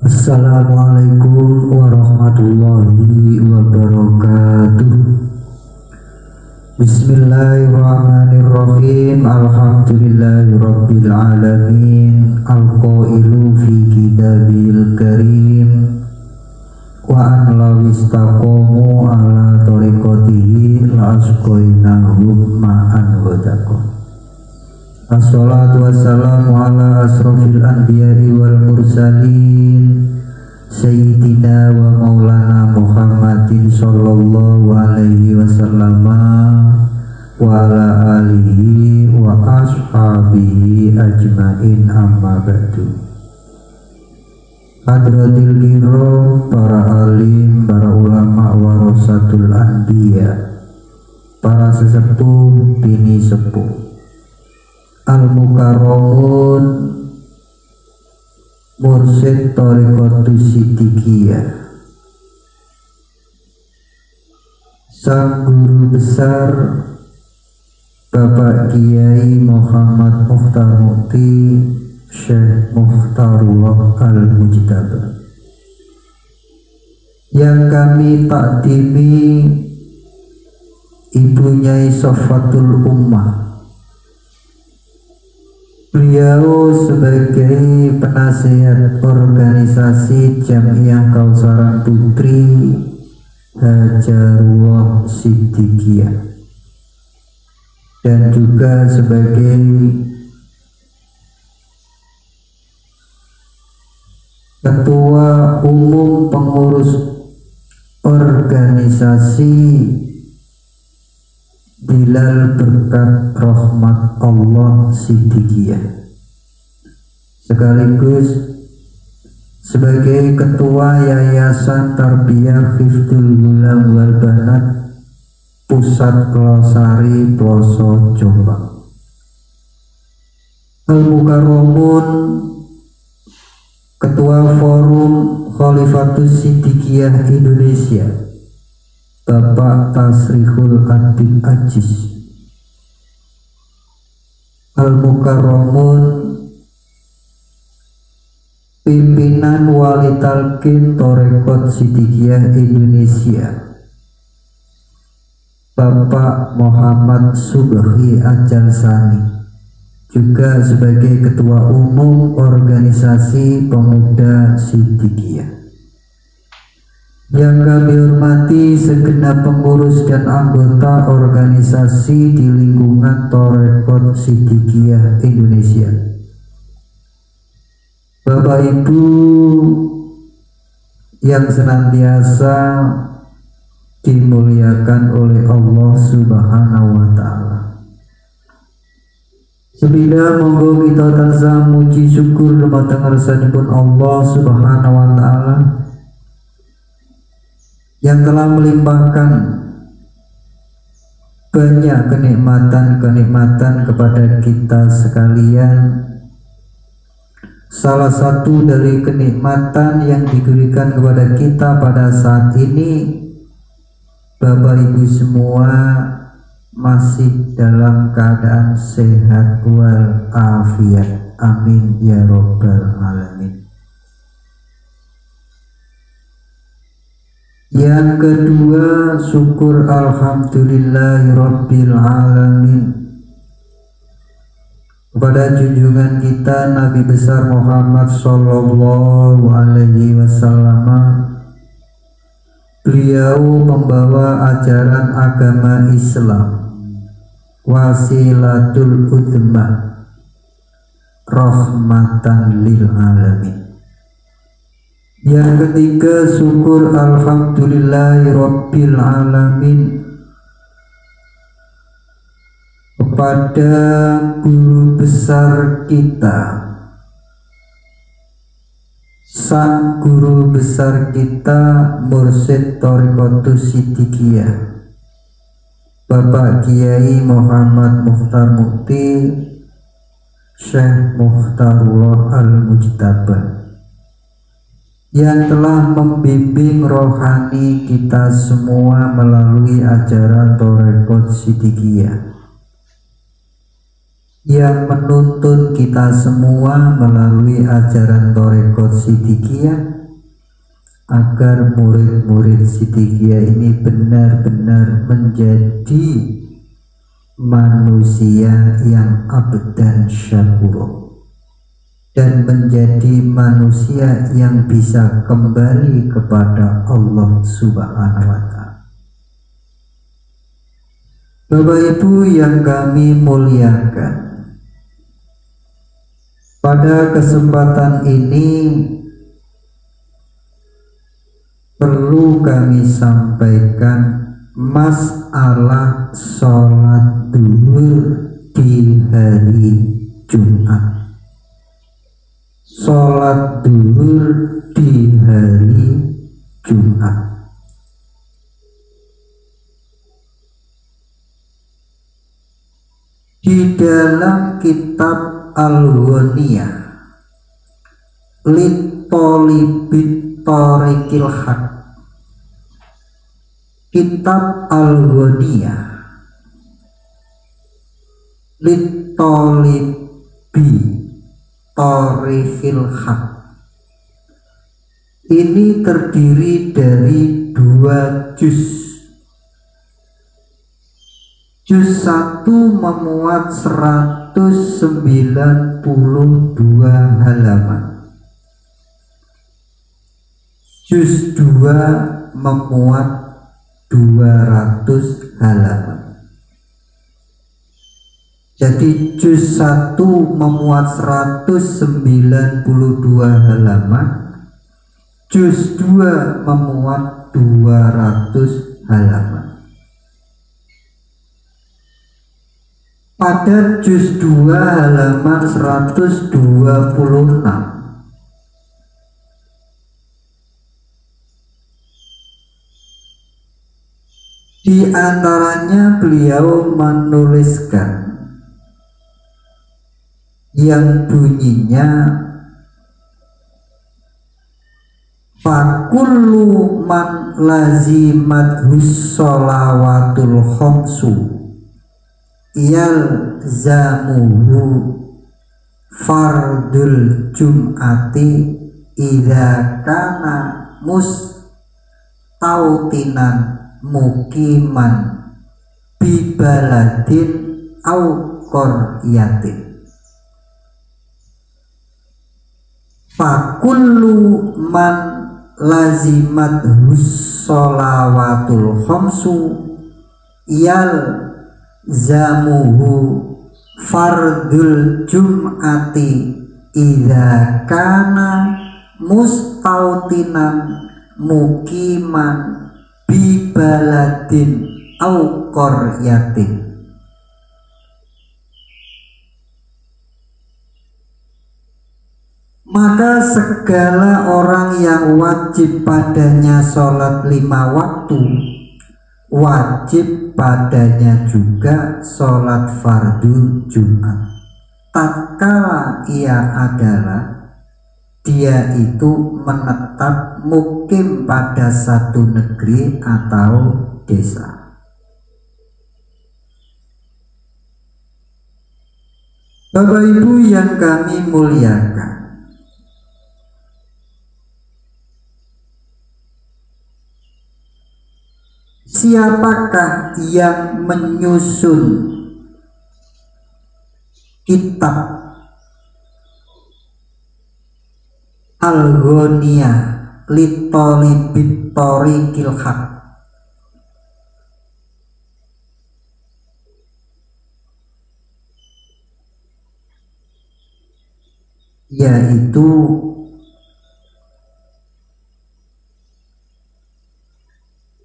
Assalamualaikum warahmatullahi wabarakatuh. Bismillahirrahmanirrahim. Alhamdulillahirabbil alamin. Al-qailu fi kitabil karim wa an law istaqamu ala tariqatihi la asqainahum ma'an ghadaqah. Assalatu wassalamu ala asrafil anbiya'i wal mursalin Sayyidina wa maulana Muhammadin sallallahu alaihi wasallam wa ala alihi wa ashabihi ajmain, amma ba'du. Hadratil kiram, para alim, para ulama warasatul anbiya, para sesepuh bini sepuh, al-mukarramun, mursyid Thariqatus Siddiqiyah, sang guru besar Bapak Kiai Muhammad Mukhtar Mukti Syekh Mukhtarullah Al-Mujtaba, yang kami takdimi Ibu Nyai Safatul Ummah. Beliau sebagai penasihat organisasi Jamiah Kausaran Putri Hajarullah Siddiqiyah, dan juga sebagai ketua umum pengurus organisasi Bilal Berkat Rahmat Allah Siddiqiyah, sekaligus sebagai ketua Yayasan Tarbiyah Hifdzul Ghulam wal Banat Pusat Kelosari Ploso Jombang. Al-Mukarramun, ketua Forum Khalifatus Siddiqiyah Indonesia Bapak Tasrihul Adib Ajiz. Al-Mukarramun, pimpinan Wali Talqin Thariqat Siddiqiyah Indonesia Bapak Muhammad Subhi Ajalsani, juga sebagai ketua umum organisasi pemuda Siddiqiyah. Yang kami hormati segenap pengurus dan anggota organisasi di lingkungan Thariqat Siddiqiyah Indonesia, Bapak Ibu yang senantiasa dimuliakan oleh Allah Subhanahu wa Ta'ala. Sebida monggo kita tansah muji syukur dumateng ngarsanipun Allah Subhanahu wa Ta'ala yang telah melimpahkan banyak kenikmatan-kenikmatan kepada kita sekalian. Salah satu dari kenikmatan yang diberikan kepada kita pada saat ini, Bapak Ibu semua masih dalam keadaan sehat wal afiat. Amin ya robbal alamin. Yang kedua, syukur alhamdulillahirabbil alamin kepada junjungan kita Nabi besar Muhammad sallallahu alaihi wasallam. Beliau membawa ajaran agama Islam, wasilatul udzma, rahmatan lil alamin. Yang ketiga, syukur alhamdulillahirabbil alamin kepada guru besar kita, sang guru besar kita, mursyid Thariqatus Siddiqiyah Bapak Kiai Muhammad Mukhtar Mukti Syekh Mukhtarullah Al-Mujtaba, yang telah membimbing rohani kita semua melalui ajaran Thariqat Siddiqiyah. yang menuntun kita semua melalui ajaran Thariqat Siddiqiyah agar murid-murid Siddiqiyah ini benar-benar menjadi manusia yang abdan syakur dan menjadi manusia yang bisa kembali kepada Allah Subhanahu wa Ta'ala. Bapak Ibu yang kami muliakan, pada kesempatan ini perlu kami sampaikan masalah sholat duhur di hari Jumat. Sholat duhur di hari Jumat. Di dalam kitab Al-Ghaniyah Litolibit Thariqil Haq, kitab Al-Ghaniyah Litolibi Thariqil Haq ini terdiri dari 2 juz. Juz 1 memuat 192 halaman. Juz 2 memuat 200 halaman. Jadi juz 1 memuat 192 halaman, juz 2 memuat 200 halaman. Pada juz 2 halaman 126 di antaranya beliau menuliskan yang bunyinya fakullu man lazimathus sholawatul khamsu yalzamuhu fardul jum'ati idza kana mustautinan mukiman bi baladin au qaryatin. Fakullu man lazimathus sholawatul khamsu yalzamuhu fardul jum'ati idza kana mustautinan mukiman bi baladin au qaryatin. Maka segala orang yang wajib padanya sholat 5 waktu, wajib padanya juga sholat fardu Jumat, tatkala dia itu menetap mukim pada satu negeri atau desa. Bapak Ibu yang kami muliakan, siapakah yang menyusun kitab Al-Ghaniyah Litolibit Thariqil Haq? Yaitu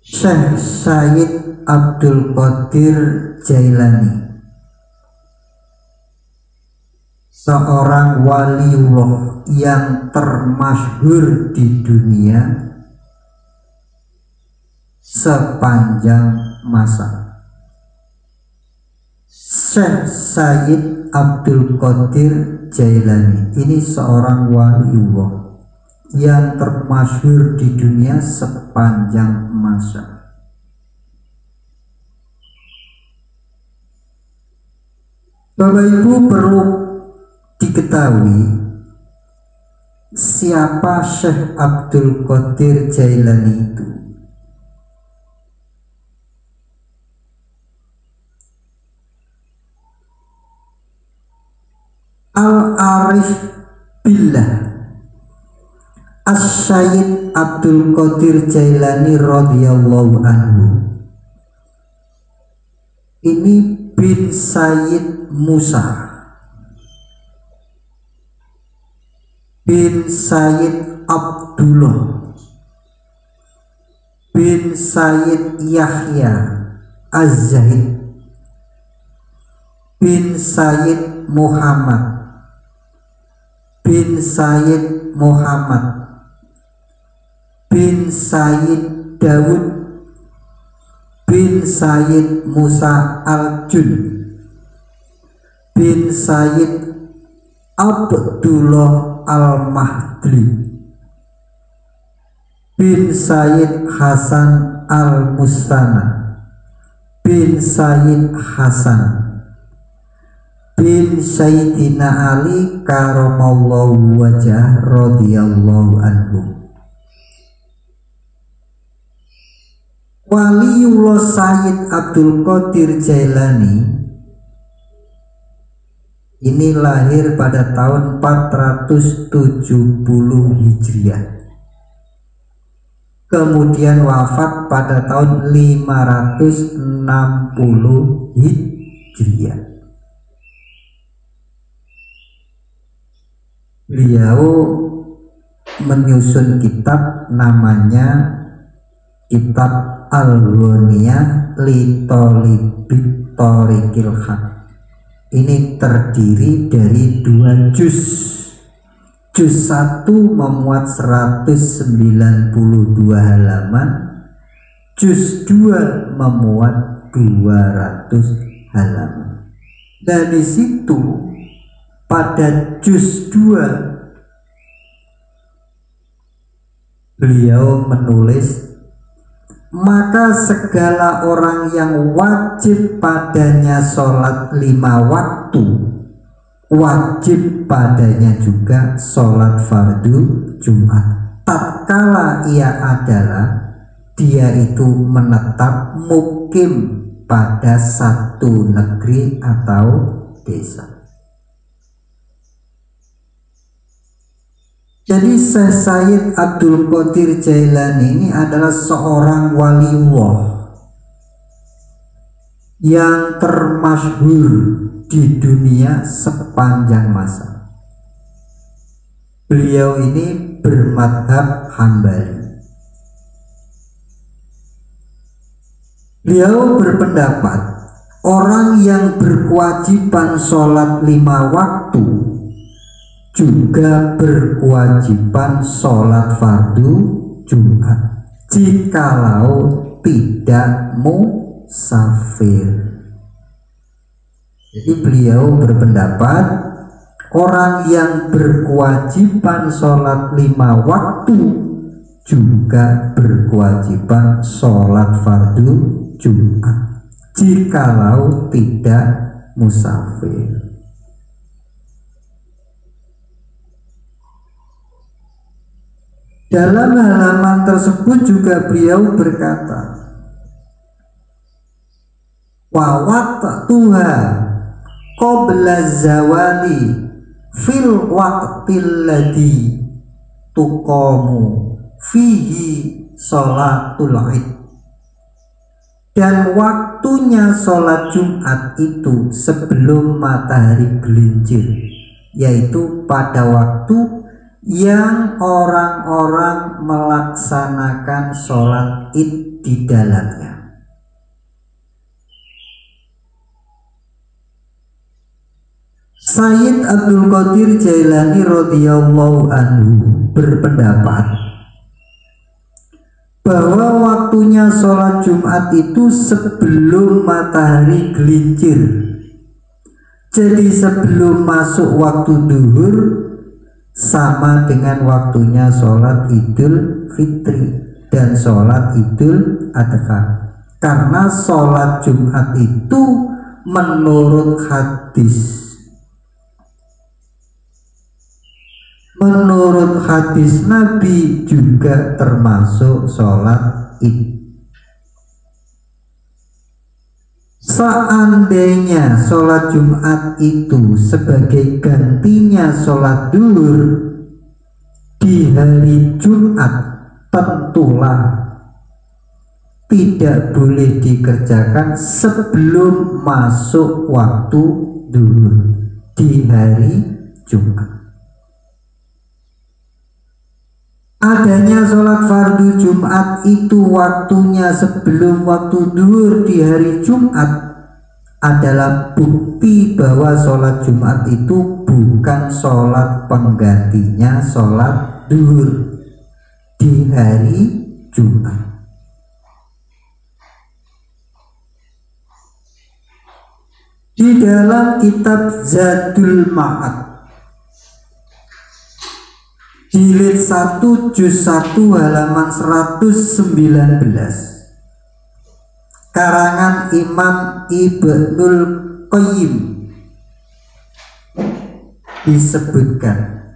Syekh Sayyid Abdul Qadir Jailani, seorang waliullah yang termasyhur di dunia sepanjang masa. Syekh Sayyid Abdul Qadir Jailani ini seorang waliullah yang termasyhur di dunia sepanjang masa. Bapak Ibu perlu diketahui siapa Syekh Abdul Qadir Jailani itu. Al-Arif Billah As-Sayyid Abdul Qadir Jailani radhiyallahu anhu. Ini bin Sayyid Musa bin Sayyid Abdullah bin Sayyid Yahya Az-Zahid bin Sayyid Muhammad bin Sayyid Muhammad bin Sayyid Dawud bin Sayyid Musa Al-Jun bin Sayyid Abdullah Al-Mahdi bin Sayyid Hasan Al-Mustana bin Sayyid Hasan bin Sayyidina Ali karamallahu wajah radhiyallahu anhu. Waliullah Sayyid Abdul Qadir Jailani ini lahir pada tahun 470 Hijriah, kemudian wafat pada tahun 560 Hijriah. Beliau menyusun kitab namanya Kitab Al-Ghaniyah li Talibit Thariqil Haq. Ini terdiri dari 2 juz. Juz 1 memuat 192 halaman, juz 2 memuat 200 halaman. Dari situ pada juz 2 beliau menulis, maka segala orang yang wajib padanya sholat 5 waktu, wajib padanya juga sholat fardu Jumat, tatkala dia itu menetap mukim pada satu negeri atau desa. Jadi Syekh Sayyid Abdul Qadir Jailani ini adalah seorang waliullah yang termasyhur di dunia sepanjang masa. Beliau ini bermadhab Hambali. Beliau berpendapat orang yang berkewajiban sholat 5 waktu juga berkewajiban sholat fardu Jumat jikalau tidak musafir. Jadi beliau berpendapat orang yang berkewajiban sholat 5 waktu juga berkewajiban sholat fardu Jumat jikalau tidak musafir. Dalam halaman tersebut juga beliau berkata, wa waqtuha qabla zawali fil waqtil ladzi tuqamu fihi sholatul id. Dan waktunya sholat Jumat itu sebelum matahari gelincir, yaitu pada waktu yang orang-orang melaksanakan sholat id di dalamnya. Sayyid Abdul Qadir Jailani radhiyallahu anhu berpendapat bahwa waktunya sholat Jumat itu sebelum matahari gelincir. Jadi sebelum masuk waktu duhur sama dengan waktunya sholat Idul Fitri dan sholat Idul Adha. Karena sholat Jumat itu menurut hadis. Menurut hadis Nabi juga termasuk sholat id. Seandainya sholat Jumat itu sebagai gantinya sholat duhur di hari Jumat, tentulah tidak boleh dikerjakan sebelum masuk waktu duhur di hari Jumat. Adanya sholat fardu Jumat itu waktunya sebelum waktu duhur di hari Jumat adalah bukti bahwa sholat Jumat itu bukan sholat penggantinya sholat duhur di hari Jumat. Di dalam kitab Zadul Ma'ad jilid 1 juz 1 halaman 119 karangan Imam Ibnul Qayyim disebutkan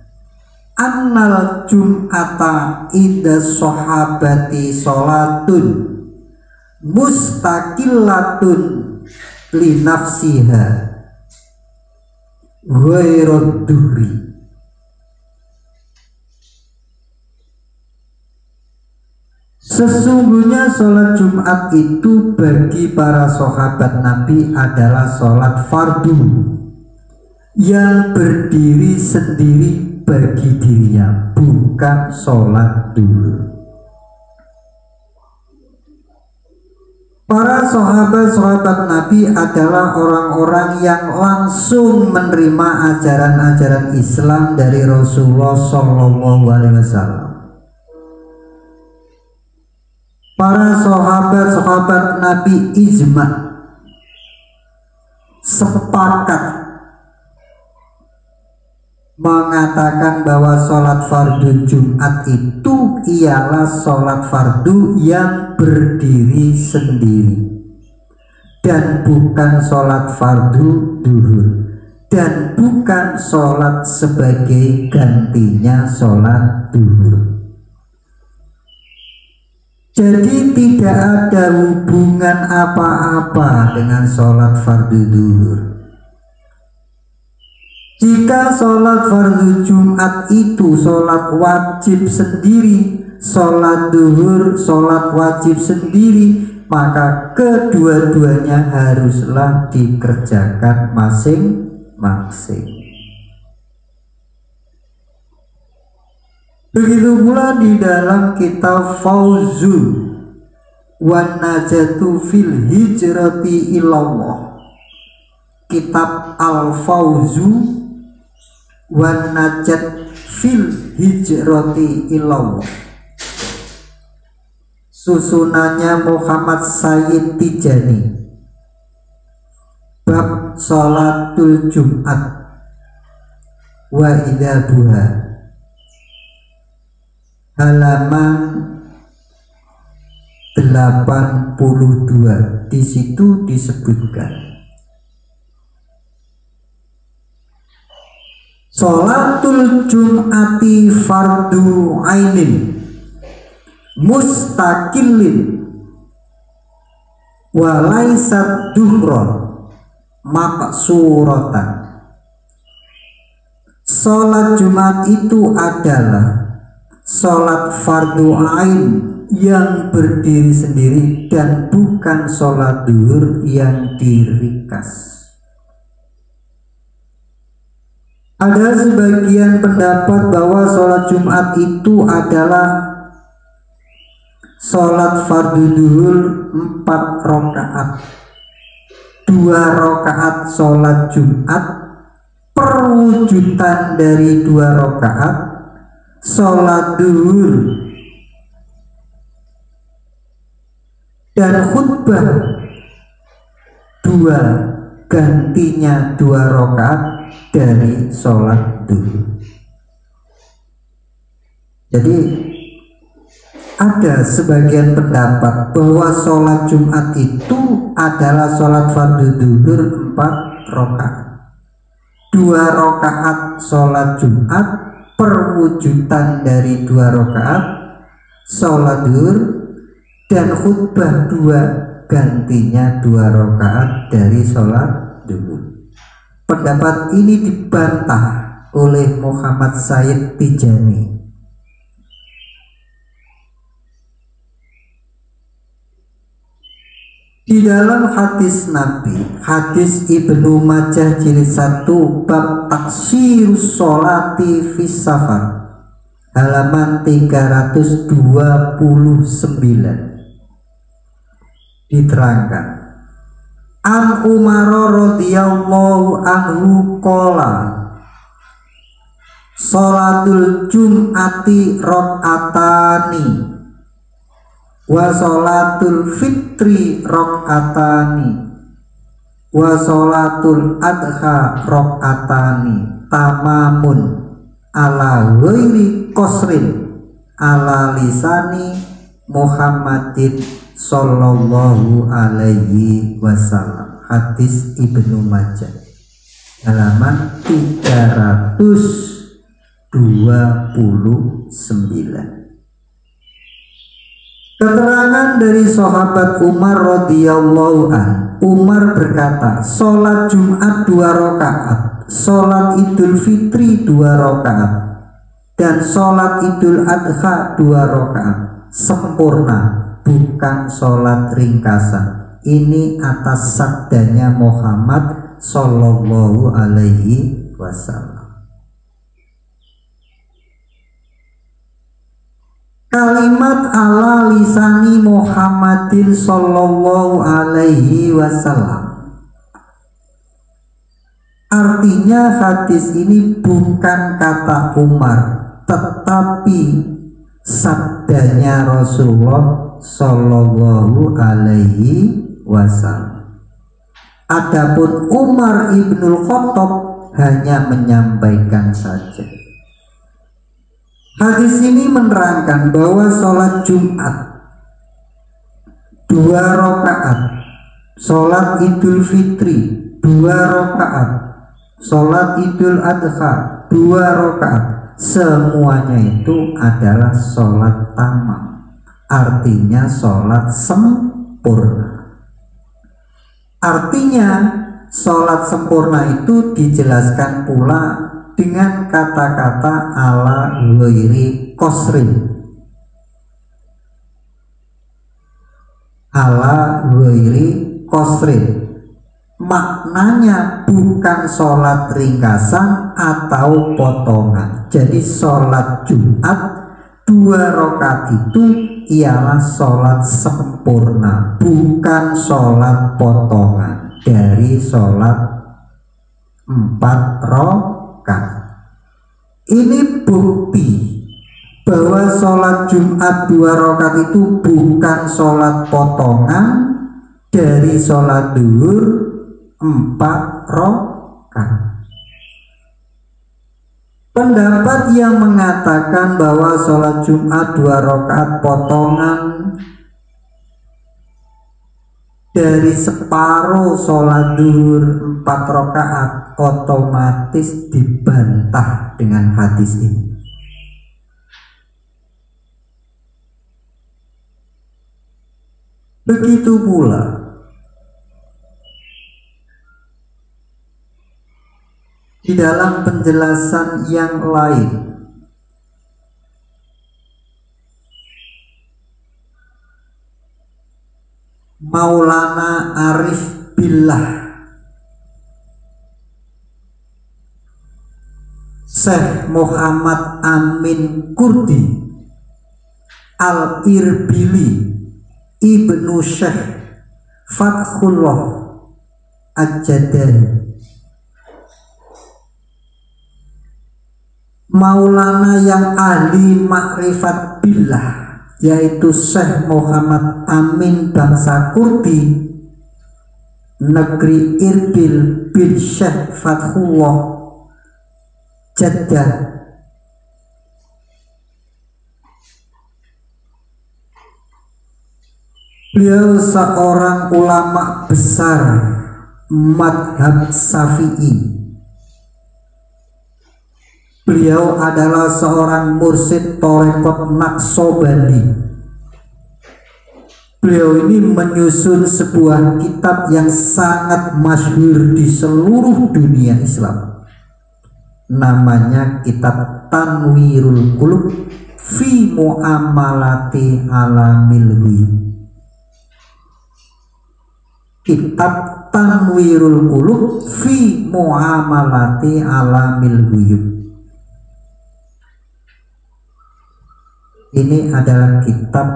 annal jum'ata inda sahabati sholatun mustaqillatun li nafsiha ghairud duhri. Sesungguhnya sholat Jumat itu bagi para sahabat Nabi adalah sholat fardu yang berdiri sendiri bagi dirinya, bukan sholat duhur. Para sahabat-sahabat Nabi adalah orang-orang yang langsung menerima ajaran-ajaran Islam dari Rasulullah SAW. Para sahabat-sahabat Nabi ijma sepakat mengatakan bahwa sholat fardu Jumat itu ialah sholat fardu yang berdiri sendiri dan bukan sholat fardu duhur dan bukan sholat sebagai gantinya sholat duhur. Jadi tidak ada hubungan apa-apa dengan sholat fardu duhur. Jika sholat fardu Jumat itu sholat wajib sendiri, sholat duhur sholat wajib sendiri, maka kedua-duanya haruslah dikerjakan masing-masing. Begitu pula di dalam kitab Fawzul wan Najatu fil Hijrati ilallah, kitab Al-Fawzu wan Najat fil Hijrati ilallah, susunannya Muhammad Sayyid Tijani, bab sholatul Jumat wa idabuha, halaman 82. Di situ disebutkan sholatul Jum'ati fardu ainin mustaqillin wa laysat duhron maqsuratan. Sholat Jumat itu adalah sholat fardu ain yang berdiri sendiri dan bukan sholat duhur yang diringkas. Ada sebagian pendapat bahwa sholat Jumat itu adalah sholat fardu duhur 4 rakaat, 2 rakaat sholat Jumat, perwujudan dari 2 rakaat sholat duhur, dan khutbah 2 gantinya 2 rakaat dari sholat duhur. Jadi ada sebagian pendapat bahwa sholat Jumat itu adalah sholat fardu duhur 4 rakaat. 2 rakaat sholat Jumat perwujudan dari 2 rakaat sholat duhur, dan khutbah 2 gantinya 2 rakaat dari sholat duhur. Pendapat ini dibantah oleh Muhammad Sayyid Tijani. Di dalam hadis Nabi, hadis Ibnu Majah jilid 1 bab taksirus sholati fis safar, halaman 329, diterangkan, An Umar radhiyallahu anhu qala sholatul jum'ati rakaatani wa sholatul fitri rakaatani wa sholatul adha rakaatani tamamun ala ghairi qasrin ala lisani Muhammadin sallallahu alaihi wasallam. Hadis Ibnu Majah halaman 329. Keterangan dari sahabat Umar radhiyallahu an, Umar berkata, sholat Jumat 2 rakaat, sholat Idul Fitri 2 rakaat, dan sholat Idul Adha 2 rakaat sempurna, bukan sholat ringkasan. Ini atas sabdanya Muhammad sallallahu alaihi wasallam. Kalimat ala lisani Muhammadin sallallahu alaihi wasallam, artinya hadis ini bukan kata Umar, tetapi sabdanya Rasulullah sallallahu alaihi wasallam. Adapun Umar ibnul Khattab hanya menyampaikan saja. Hadis ini menerangkan bahwa sholat Jumat 2 rakaat, sholat Idul Fitri 2 rakaat, sholat Idul Adha 2 rakaat, semuanya itu adalah sholat tamam, artinya sholat sempurna. Artinya sholat sempurna itu dijelaskan pula dengan kata-kata ala ghairi qasrin, ala ghairi qasrin, maknanya bukan sholat ringkasan atau potongan. Jadi sholat Jumat 2 rakaat itu ialah sholat sempurna, bukan sholat potongan dari sholat 4 rakaat. Ini bukti bahwa sholat Jumat 2 rakaat itu bukan sholat potongan dari sholat duhur 4 rakaat. Pendapat yang mengatakan bahwa sholat Jumat 2 rakaat potongan dari separuh sholat duhur 4 rakaat otomatis dibantah dengan hadis ini. Begitu pula di dalam penjelasan yang lain, Maulana Arif Billah Syekh Muhammad Amin Kurdi Al-Irbili Ibnu Syekh Fathullah Al-Jadali, Maulana yang ahli makrifat billah, yaitu Syekh Muhammad Amin bangsa Kurdi, negeri Irbil bin Syekh Fathullah Jeddah. Beliau seorang ulama besar madhab Syafi'i. Beliau adalah seorang mursyid Thariqat Naqsyabandi. Beliau ini menyusun sebuah kitab yang sangat masyhur di seluruh dunia Islam. Namanya kitab Tanwirul Qulub fi Mu'amalati Alamil Ghuyub. Kitab Tanwirul Qulub fi Mu'amalati Alamil Ghuyub. Ini adalah kitab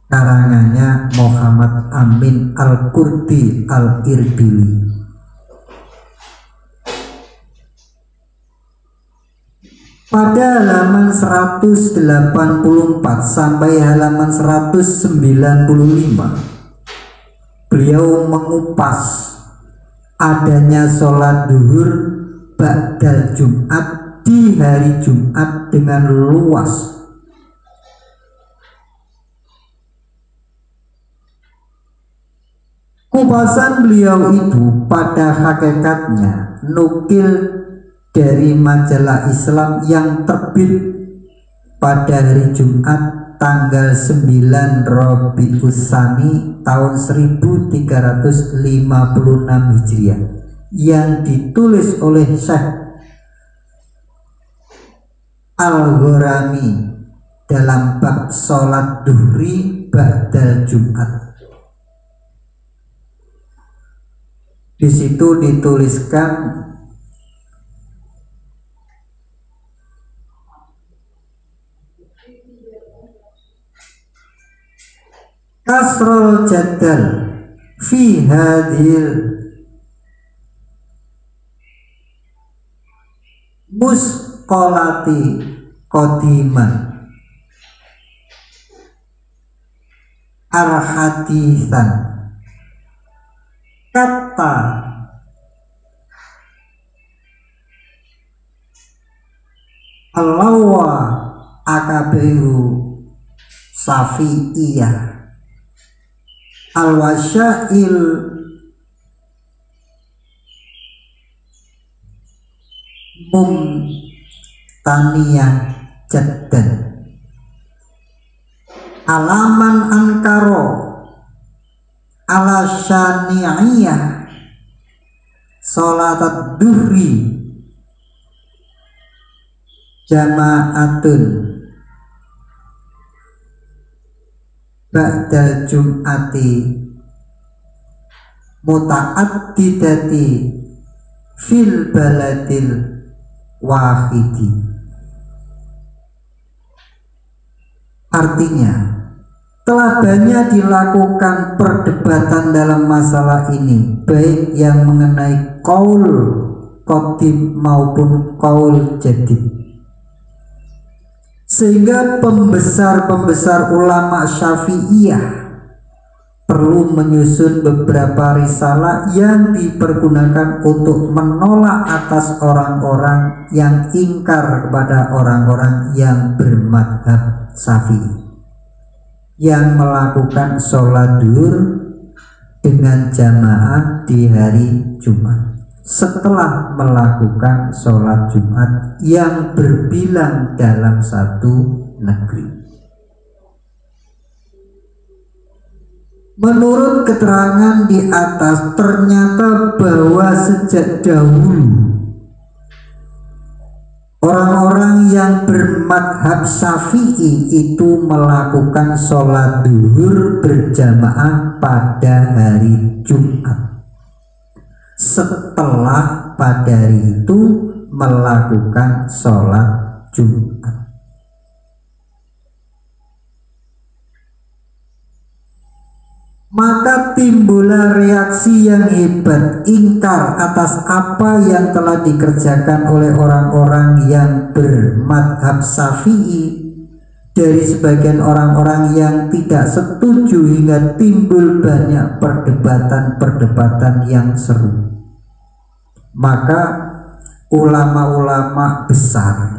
karangannya Muhammad Amin Al-Qurdi Al-Irbili. Pada halaman 184 sampai halaman 195 beliau mengupas adanya sholat duhur ba'dal Jumat di hari Jumat dengan luas. Kupasan beliau itu pada hakikatnya nukil dari majalah Islam yang terbit pada hari Jumat tanggal 9 Rabiul Tsani tahun 1356 Hijriah yang ditulis oleh Syekh Al-Gharami dalam bab sholat duhri ba'dal Jumat. Di situ dituliskan kasrul jadal fi hadhil musqalati qadiman al-hadithan kata Allawa akabehu Safi'iyah al-wasyail mumtaniyah jaddan alaman ankaro ala syani'iyah sholatat duhri jama'atun ba'dal Jum'ati muta'addidati fil baladil wahidi. Artinya telah banyak dilakukan perdebatan dalam masalah ini, baik yang mengenai qaul qadim maupun qaul jadid, sehingga pembesar-pembesar ulama Syafi'iyah perlu menyusun beberapa risalah yang dipergunakan untuk menolak atas orang-orang yang ingkar kepada orang-orang yang bermadhab Syafi'i, yang melakukan sholat duhur dengan jamaah di hari Jumat setelah melakukan sholat Jumat yang berbilang dalam satu negeri. Menurut keterangan di atas, ternyata bahwa sejak dahulu orang-orang yang bermadhab Syafi'i itu melakukan sholat duhur berjamaah pada hari Jumat setelah pada hari itu melakukan sholat Jumat. Maka timbullah reaksi yang hebat, ingkar atas apa yang telah dikerjakan oleh orang-orang yang bermadhab Syafi'i dari sebagian orang-orang yang tidak setuju, hingga timbul banyak perdebatan-perdebatan yang seru. Maka ulama-ulama besar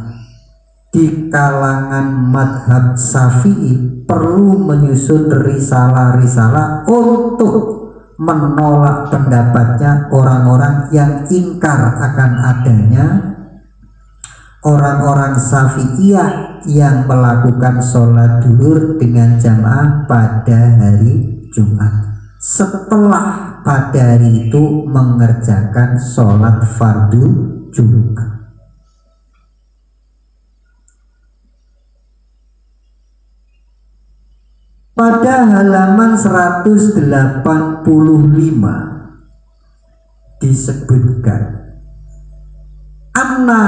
di kalangan madhab Syafi'i perlu menyusun risalah-risalah untuk menolak pendapatnya orang-orang yang ingkar akan adanya orang-orang Syafi'iyah yang melakukan sholat duhur dengan jamaah pada hari Jumat setelah pada hari itu mengerjakan sholat fardu Jumat. Pada halaman 185 disebutkan anna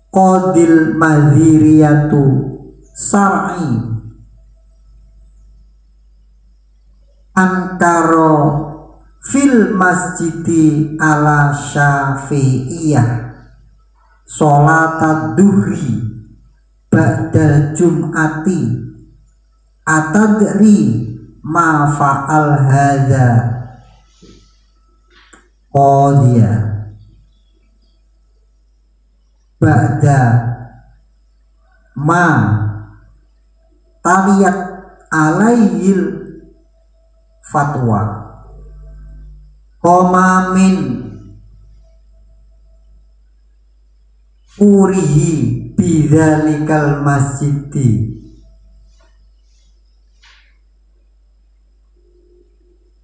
qadil madhiriyatu sar'i ankaro fil masjidi ala syafi'iyah sholat duhri ba'dal jum'ati atadri ma fa'al hadha qadiya ba'da ma taliyat alaihil fatwa qoma min urihi bidzalikal masjidi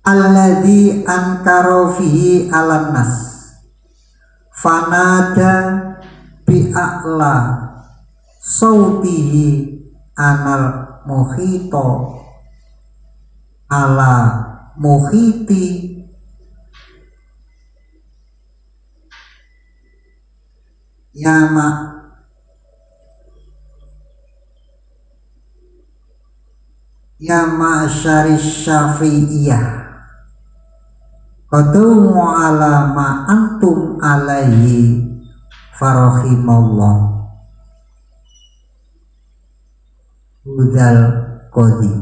alladzi ankara fihi alan nas fanada bi'a'la sautihi anal muhito ala muhiti yama syari syafi'iyah qadumu ala ma antum alaihi farahimallah hudal qadi.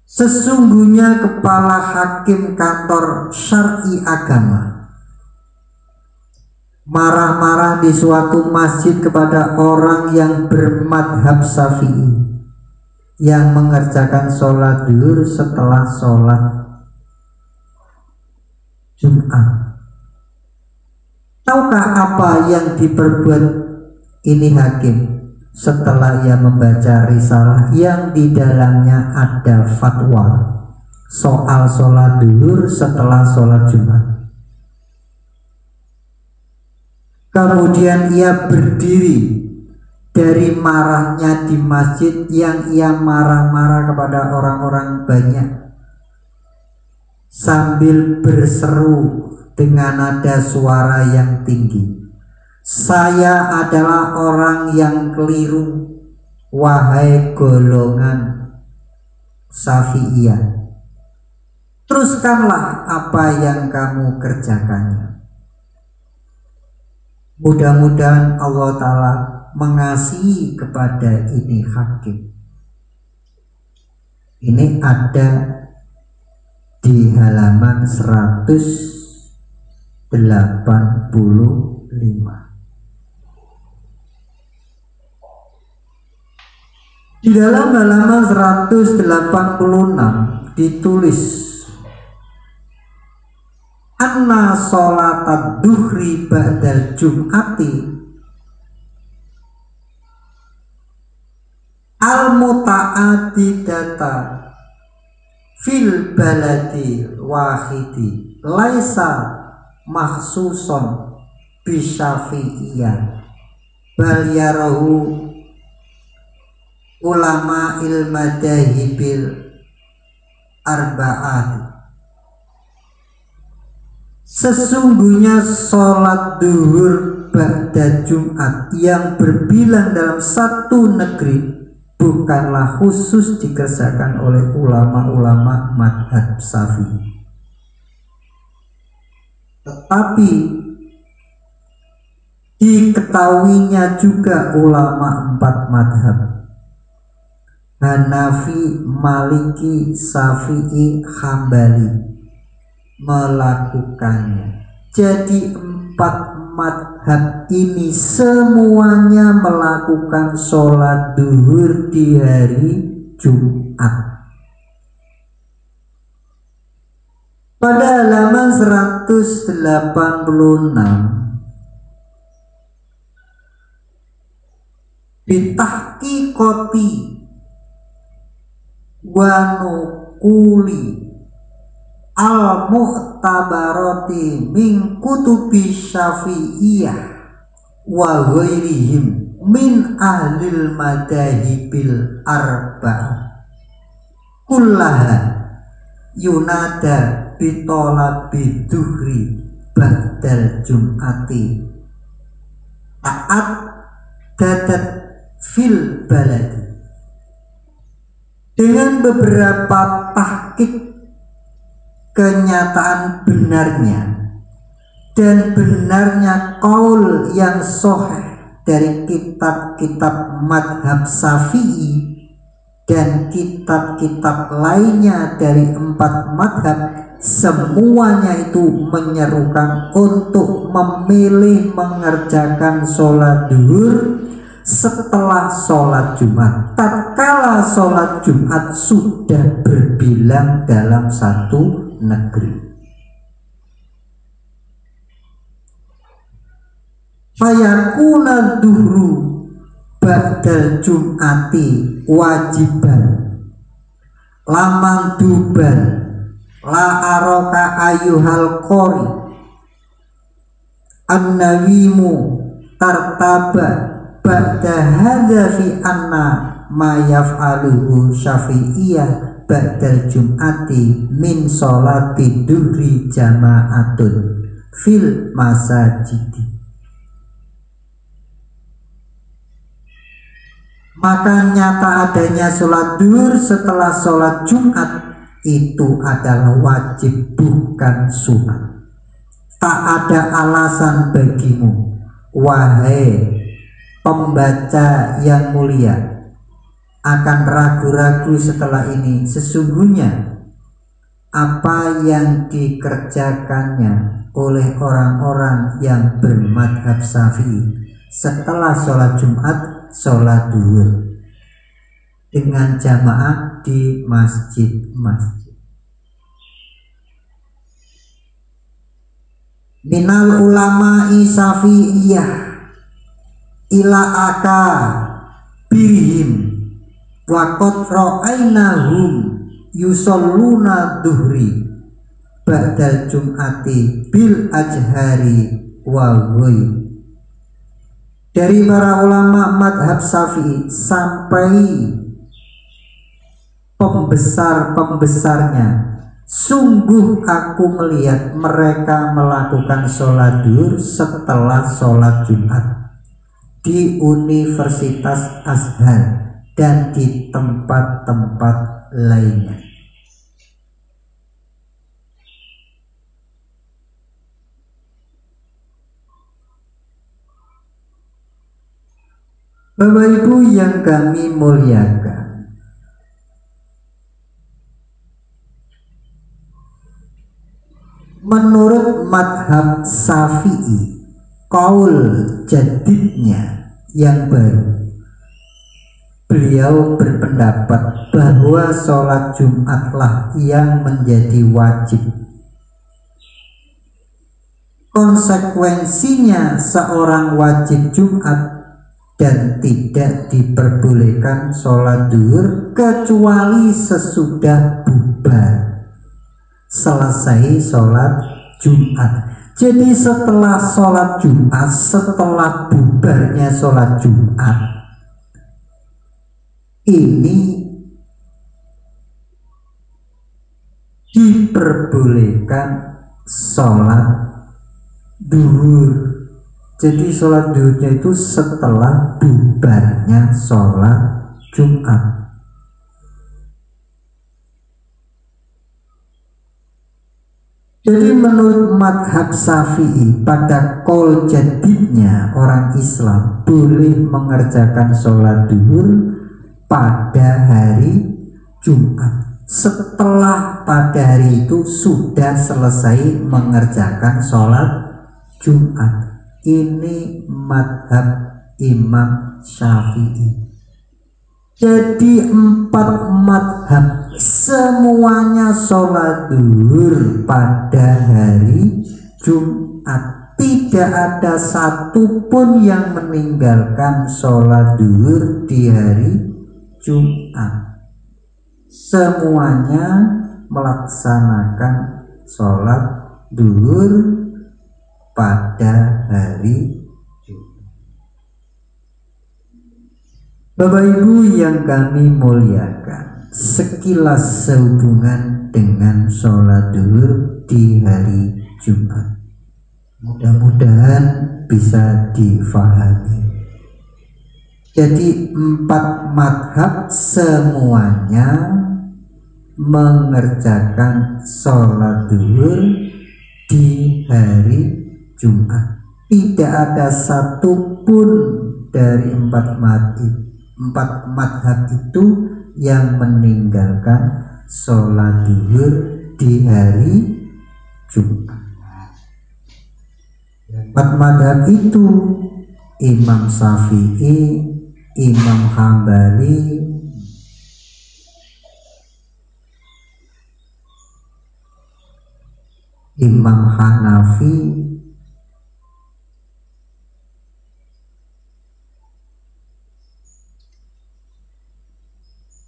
Sesungguhnya kepala hakim kantor syar'i agama marah-marah di suatu masjid kepada orang yang bermadhab Syafi'i yang mengerjakan sholat duhur setelah sholat Jumat. Tahukah apa yang diperbuat ini hakim setelah ia membaca risalah yang di dalamnya ada fatwa soal sholat duhur setelah sholat Jumat? Kemudian ia berdiri dari marahnya di masjid yang ia marah-marah kepada orang-orang banyak sambil berseru dengan nada suara yang tinggi, saya adalah orang yang keliru, wahai golongan Syafi'iyah, teruskanlah apa yang kamu kerjakannya. Mudah-mudahan Allah Ta'ala mengasihi kepada ini hakim. Ini ada di halaman 185. Di dalam halaman 186 ditulis anna sholat duhri ba'dal jum'ati al-muta'adidata fil baladi wahidi laisa makhsuson bisyafi'iyah bal yarahu ulama ilmadahibil arba'at. Sesungguhnya sholat duhur ba'da Jumat yang berbilang dalam satu negeri bukanlah khusus dikerjakan oleh ulama-ulama madhab Syafi'i, tetapi diketahuinya juga ulama empat madhab Hanafi, Maliki, Syafi'i, Hambali melakukannya. Jadi empat madhab ini semuanya melakukan sholat duhur di hari Jumat. Pada halaman 186 bitahqiqati wa nuquli al-mu'tabarati min kutubi syafi'iyah wa ghairihim min ahlil madahibil arba'ah kullaha yunada bitolabi duhri ba'dal jum'ati ta'at dadat fil baladi. Dengan beberapa tahqiq kenyataan benarnya dan benarnya qaul yang sahih dari kitab-kitab madhab Syafi'i dan kitab-kitab lainnya dari 4 madhab, semuanya itu menyerukan untuk memilih mengerjakan sholat duhur setelah sholat Jumat, tatkala sholat Jumat sudah berbilang dalam satu negeri. Fayakuna duhru ba'dal Jum'ati wajiban laman duban la aroka ayuhal qori an-nawimu tartaba ba'da hadza fi anna ma yaf'aluhu syafi'iyah ba'dal jum'ati min sholati duhri jama'atun fil masajidi. Maka nyata adanya sholat duhur setelah sholat Jumat itu adalah wajib, bukan sunat. Tak ada alasan bagimu, wahai pembaca yang mulia, akan ragu-ragu setelah ini. Sesungguhnya apa yang dikerjakannya oleh orang-orang yang bermadhab Syafi'i setelah sholat Jumat, sholat duhur dengan jamaah di masjid-masjid. Minal ulama'i Syafi'iyah ila aka birhim waqad ra'ainahum yusalluna duhri ba'dal jum'ati bil ajhari wa ghairi. Dari para ulama madhab Syafi'i sampai pembesar-pembesarnya, sungguh aku melihat mereka melakukan sholat duhur setelah sholat Jumat di Universitas Azhar dan di tempat-tempat lainnya. Bapak Ibu yang kami muliakan, menurut madhab Syafi'i, qaul jadidnya yang baru, beliau berpendapat bahwa sholat Jumatlah yang menjadi wajib. Konsekuensinya seorang wajib Jumat dan tidak diperbolehkan sholat duhur kecuali sesudah bubar selesai sholat Jumat. Jadi setelah sholat Jumat, setelah bubarnya sholat Jumat, ini diperbolehkan sholat duhur. Jadi sholat duhurnya itu setelah bubarnya sholat Jumat. Jadi menurut madhab Syafi'i, pada qaul jadidnya orang Islam boleh mengerjakan sholat duhur pada hari Jumat setelah pada hari itu sudah selesai mengerjakan sholat Jumat. ini madhab Imam Syafi'i. Jadi 4 madhab semuanya sholat duhur pada hari Jumat. Tidak ada satupun yang meninggalkan sholat duhur di hari Jumat. Semuanya melaksanakan sholat duhur pada hari Jumat. Bapak Ibu yang kami muliakan, sekilas sehubungan dengan sholat duhur di hari Jumat, mudah-mudahan bisa difahami. Jadi 4 madhab semuanya mengerjakan sholat duhur di hari Jumat. Tidak ada satupun dari 4 madhab itu yang meninggalkan sholat duhur di hari Jumat. 4 madhab itu Imam Syafi'i, Imam Hambali, Imam Hanafi,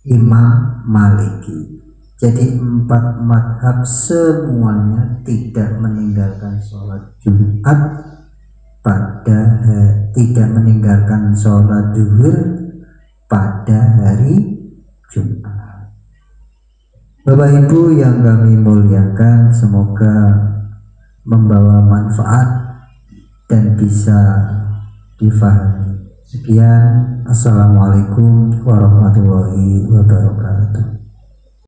Imam Maliki. Jadi 4 madhab semuanya tidak meninggalkan sholat Jumat tidak meninggalkan sholat duhur pada hari Jumat. Bapak Ibu yang kami muliakan, semoga membawa manfaat dan bisa difahami. Sekian, assalamualaikum warahmatullahi wabarakatuh.